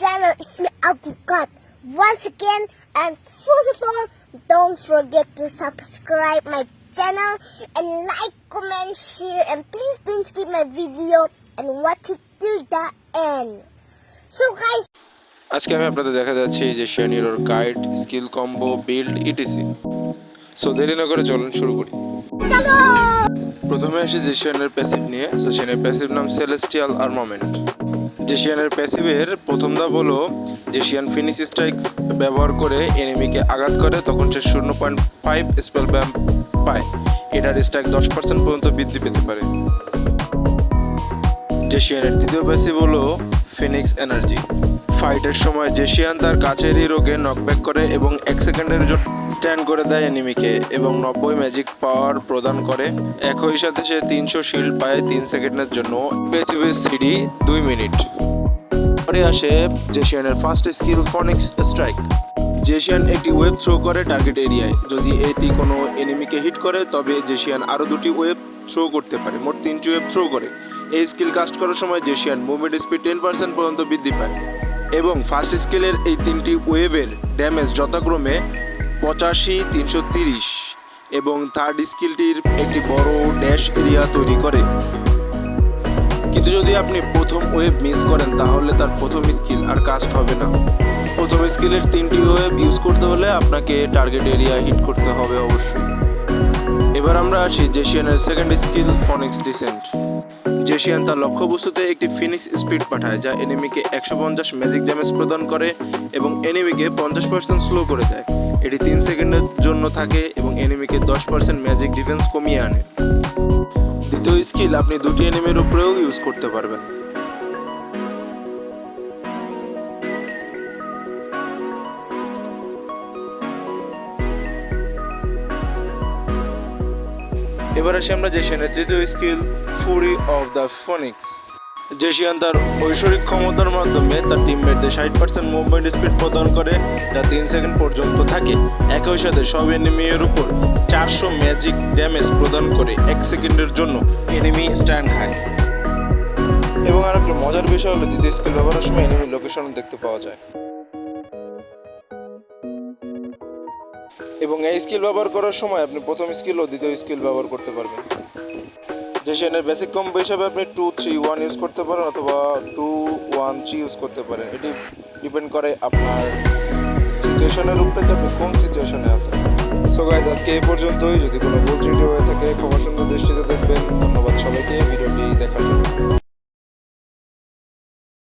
channel. It's me Abukat once again, and first of all, don't forget to subscribe my channel and like, comment, share, and please don't skip my video and watch it till the end. So guys, আজকে আমি আপনাদের দেখা যাচ্ছি যে শেনিরোর guide skill combo build etc. So দেরি না করে চলুন শুরু করি। hello! প্রথমে আসি জেশিয়ানের প্যাসিভ নিয়ে। জেশিয়ানের প্যাসিভ নাম সেলেস্টিয়াল আর্মামেন্ট। জেশিয়ানের প্যাসিভের প্রথম ধাপ হলো জেশিয়ান ফিনিক্স স্ট্রাইক ব্যবহার করে এনিমিকে আঘাত করে, তখন সে 0.5 স্পেল ব্যাম পায়। এটার স্ট্রাইক 10% পর্যন্ত বৃদ্ধি পেতে পারে। জেশিয়ানের দ্বিতীয় প্যাসিভ হলো ফিনিক্স এনার্জি। ফাইটের সময় জেশিয়ান তার কাছের হিরোকে নকব্যাক করে এবং 1 সেকেন্ডের জন্য স্ট্যান্ড করে দেয় এনিমিকে এবং 90 ম্যাজিক পাওয়ার প্রদান করে। একই সাথে সে 300 শিল্ড পায় 3 সেকেন্ডের জন্য। প্যাসিভের সিডি 2 মিনিট। পরে আসে জেশিয়ানের ফার্স্ট স্কিল ফনিক্স স্ট্রাইক। জেশিয়ান একটি ওয়েব থ্রো করে টার্গেট এরিয়ায়। যদি এটি কোনো এনিমিকে হিট করে তবে জেশিয়ান আরও 2টি ওয়েব থ্রো করতে পারে, মোট 3টি ওয়েব থ্রো করে। এই স্কিল কাস্ট করার সময় জেশিয়ান মুভমেন্ট স্পিড 10% পর্যন্ত বৃদ্ধি পায় এবং ফার্স্ট স্কিলের এই 3টি ওয়েভের ড্যামেজ যথাক্রমে 85, 330 এবং থার্ড স্কিলটির একটি বড় ড্যাশ এরিয়া তৈরি করে। কিন্তু যদি আপনি প্রথম ওয়েভ মিস করেন তাহলে তার প্রথম স্কিল আর কাস্ট হবে না। প্রথম স্কিলের 3টি ওয়েভ ইউজ করতে হলে আপনাকে টার্গেট এরিয়া হিট করতে হবে অবশ্যই। এবার আমরা আসি জেশিয়ানের সেকেন্ড স্কিল ফনিক্স ডিসেন্ট। জেশিয়ান তার লক্ষ্যবস্তুতে একটি ফিনিক্স স্পিড পাঠায় যা এনিমিকে 150 ম্যাজিক ড্যামেজ প্রদান করে এবং এনিমিকে 50% স্লো করে দেয়। এটি 3 সেকেন্ডের জন্য থাকে এবং এনিমিকে 10% ম্যাজিক ডিফেন্স কমিয়ে আনে। দ্বিতীয় স্কিল আপনি 2টি এনিমির উপরেও ইউজ করতে পারবেন। এবার আসি আমরা জেশিয়ানের তৃতীয় স্কিল ফুরি অফ দ্য ফনিক্স। জেশিয়ান তার ঐশ্বরিক ক্ষমতার মাধ্যমে তার টিমমেটদের 60% মুভমেন্ট স্পিড প্রদান করে যা 3 সেকেন্ড পর্যন্ত থাকে। একই সাথে সব এনিমির উপর 400 ম্যাজিক ড্যামেজ প্রদান করে 1 সেকেন্ডের জন্য এনিমি স্ট্যান্ড খায়। এবং আর একটা মজার বিষয় হলো দ্বিতীয় স্কিল ব্যবহারের সময় এনিমি লোকেশন দেখতে পাওয়া যায়। এবং এই স্কিল ব্যবহার করার সময় আপনি প্রথম স্কিল ও দ্বিতীয় স্কিল ব্যবহার করতে পারবেন। জেশিয়ানের বেসিক কম্বো হিসাবে আপনি 2-3-1 ইউজ করতে পারেন অথবা 2-1-3 ইউজ করতে পারেন। এটি ডিপেন্ড করে আপনার সিচুয়েশনের উপরে যে আপনি কোন সিচুয়েশনে আছেন। সো গাইজ, আজকে এই পর্যন্তই। যদি কোনো ভুল ত্রুটি হয়ে থাকে ক্ষমা সুন্দর দৃষ্টিতে দেখবেন। ধন্যবাদ সবাইকে।